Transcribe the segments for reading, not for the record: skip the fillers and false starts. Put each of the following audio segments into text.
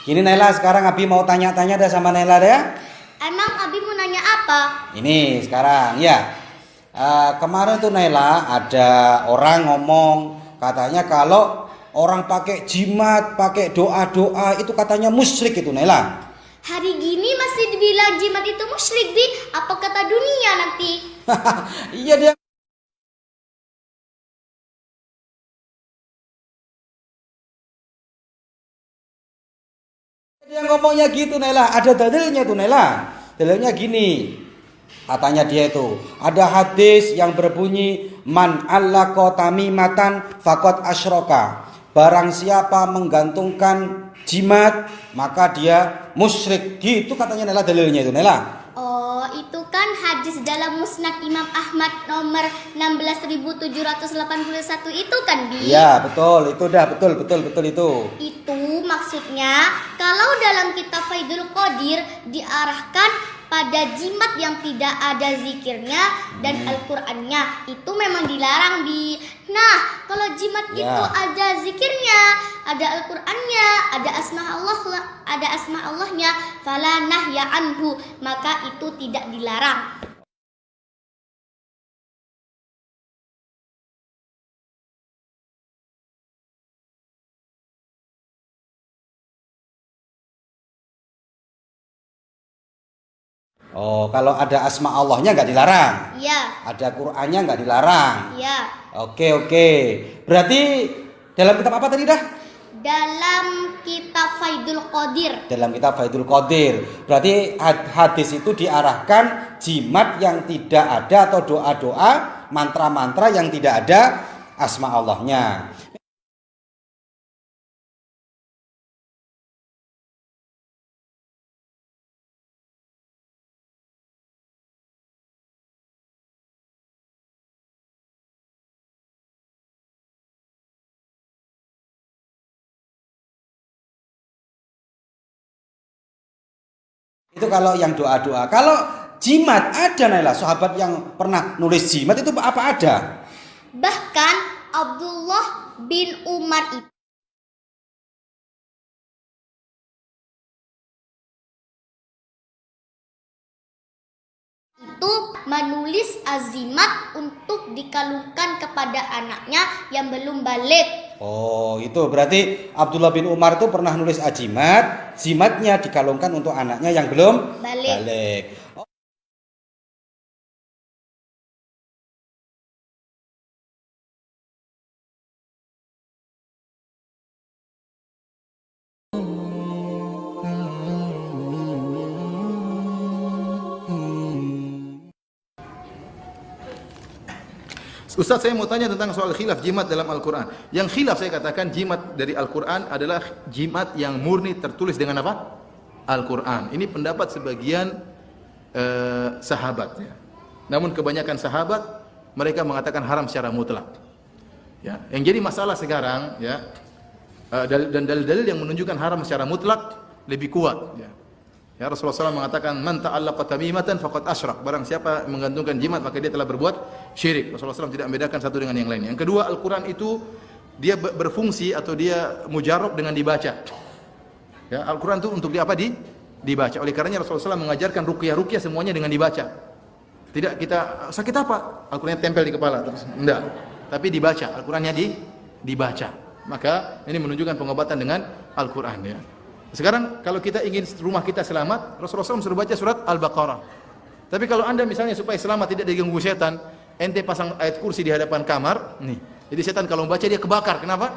Gini Naila, sekarang Abi mau tanya-tanya dah sama Naila deh ya. Emang Abi mau nanya apa? Ini sekarang ya. Kemarin tuh Naila ada orang ngomong katanya kalau orang pakai jimat, pakai doa-doa itu katanya musyrik itu Naila. Hari gini masih dibilang jimat itu musyrik, Bi? Apa kata dunia nanti? Iya dia ngomongnya gitu Naila. Ada dalilnya tuh Naila. Dalilnya gini. Katanya dia itu ada hadis yang berbunyi man allaqa tamimatan faqad asyraka. Barang siapa menggantungkan jimat maka dia musyrik. Gitu katanya Naila dalilnya itu Naila. Oh, itu kan hadis dalam Musnad Imam Ahmad nomor 16.781 itu kan, Bi? Iya, betul. Itu dah betul itu. Itu maksudnya kalau dalam kitab Faidul Qadir diarahkan pada jimat yang tidak ada zikirnya dan Al-Qur'annya, itu memang dilarang, Bi. Nah, kalau jimat Ya. itu ada zikirnya, ada Al-Qur'annya, ada asma Allahnya, fala nahya anhu, maka itu tidak dilarang. Oh, kalau ada asma Allahnya nggak dilarang. Iya, Ada Qur'annya nggak dilarang. iya. Oke. Berarti dalam kitab apa tadi dah? Dalam kitab Faidul Qadir. Dalam kitab Faidul Qadir. Berarti hadis itu diarahkan jimat yang tidak ada atau doa-doa, mantra-mantra yang tidak ada asma Allahnya. Itu kalau yang doa-doa. Kalau jimat ada Naila, sahabat yang pernah nulis jimat itu apa ada? Bahkan Abdullah bin Umar itu menulis azimat untuk dikalungkan kepada anaknya yang belum balik. Oh, itu berarti Abdullah bin Umar itu pernah nulis ajimat, jimatnya dikalungkan untuk anaknya yang belum balik. Ustaz, saya mau tanya tentang soal khilaf jimat dalam Al-Quran. Yang khilaf saya katakan jimat dari Al-Quran adalah jimat yang murni tertulis dengan apa? Al-Quran. Ini pendapat sebagian sahabat. Ya. Namun kebanyakan sahabat mereka mengatakan haram secara mutlak. Ya. Yang jadi masalah sekarang, ya, dan dalil-dalil yang menunjukkan haram secara mutlak lebih kuat. Ya. Ya, Rasulullah SAW mengatakan man ta'allaqa tamimatan faqad asyrak. Barang siapa menggantungkan jimat maka dia telah berbuat syirik. Rasulullah SAW tidak membedakan satu dengan yang lain. Yang kedua, Al-Quran itu dia berfungsi atau dia mujarab dengan dibaca. Ya, Al-Quran itu untuk dibaca. Oleh karenanya Rasulullah SAW mengajarkan ruqyah semuanya dengan dibaca. Tidak kita sakit apa? Al-Qurannya tempel di kepala terus. Enggak. Tapi dibaca. Al-Qurannya dibaca. Maka ini menunjukkan pengobatan dengan Al-Quran, ya. Sekarang kalau kita ingin rumah kita selamat, Rasulullah SAW suruh baca surat Al-Baqarah. Tapi kalau anda misalnya supaya selamat tidak diganggu setan, ente pasang ayat kursi di hadapan kamar, nih. Jadi setan kalau membaca dia kebakar. Kenapa?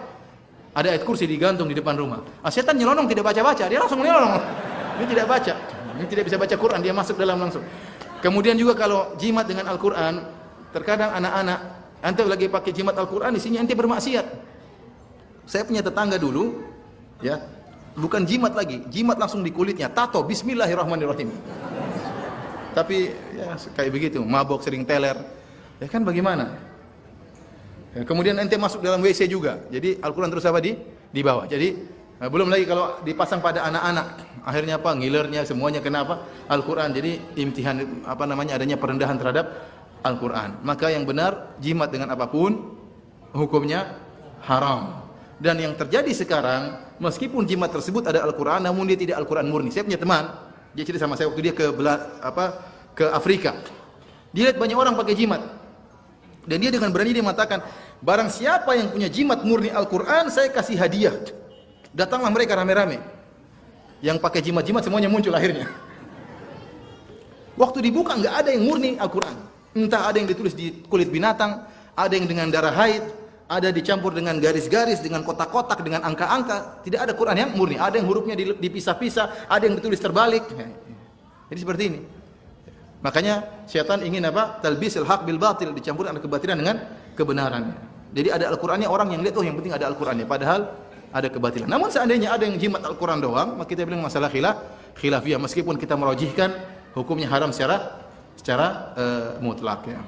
Ada ayat kursi digantung di depan rumah. Setan nyelonong tidak baca-baca, dia langsung nyelonong. Dia tidak baca. Dia tidak bisa baca Quran, dia masuk dalam langsung. Kemudian juga kalau jimat dengan Al-Quran, terkadang anak-anak, ente lagi pakai jimat Al-Quran, di sini ente bermaksiat. Saya punya tetangga dulu, ya. Bukan jimat lagi, jimat langsung di kulitnya, tato, bismillahirrahmanirrahim. Tapi ya kayak begitu, mabok, sering teler. Ya kan bagaimana? Ya, kemudian ente masuk dalam WC juga. Jadi Al-Quran terus apa di bawah. Jadi belum lagi kalau dipasang pada anak-anak. Akhirnya apa? Ngilernya semuanya kenapa? Al-Quran. Jadi imtihan adanya perendahan terhadap Al-Quran. Maka yang benar jimat dengan apapun hukumnya haram. Dan yang terjadi sekarang meskipun jimat tersebut ada Al-Quran, namun dia tidak Al-Quran murni. Saya punya teman, dia cerita sama saya waktu dia ke Afrika. Dia lihat banyak orang pakai jimat. Dan dia dengan berani dia mengatakan, barang siapa yang punya jimat murni Al-Quran, saya kasih hadiah. Datanglah mereka rame-rame. Yang pakai jimat-jimat semuanya muncul akhirnya. Waktu dibuka nggak ada yang murni Al-Quran. Entah ada yang ditulis di kulit binatang, ada yang dengan darah haid, ada dicampur dengan garis-garis, dengan kotak-kotak, dengan angka-angka. Tidak ada Quran yang murni. Ada yang hurufnya dipisah-pisah, ada yang ditulis terbalik. Jadi seperti ini. Makanya syaitan ingin apa? Talbisul haq bil batil, dicampur antara kebatilan dengan kebenaran. Jadi ada Al-Qur'annya, orang yang lihat, oh yang penting ada Al-Qur'annya, padahal ada kebatilan. Namun seandainya ada yang jimat Al-Qur'an doang, maka kita bilang masalah khilafiyah, meskipun kita merajihkan hukumnya haram secara mutlak ya.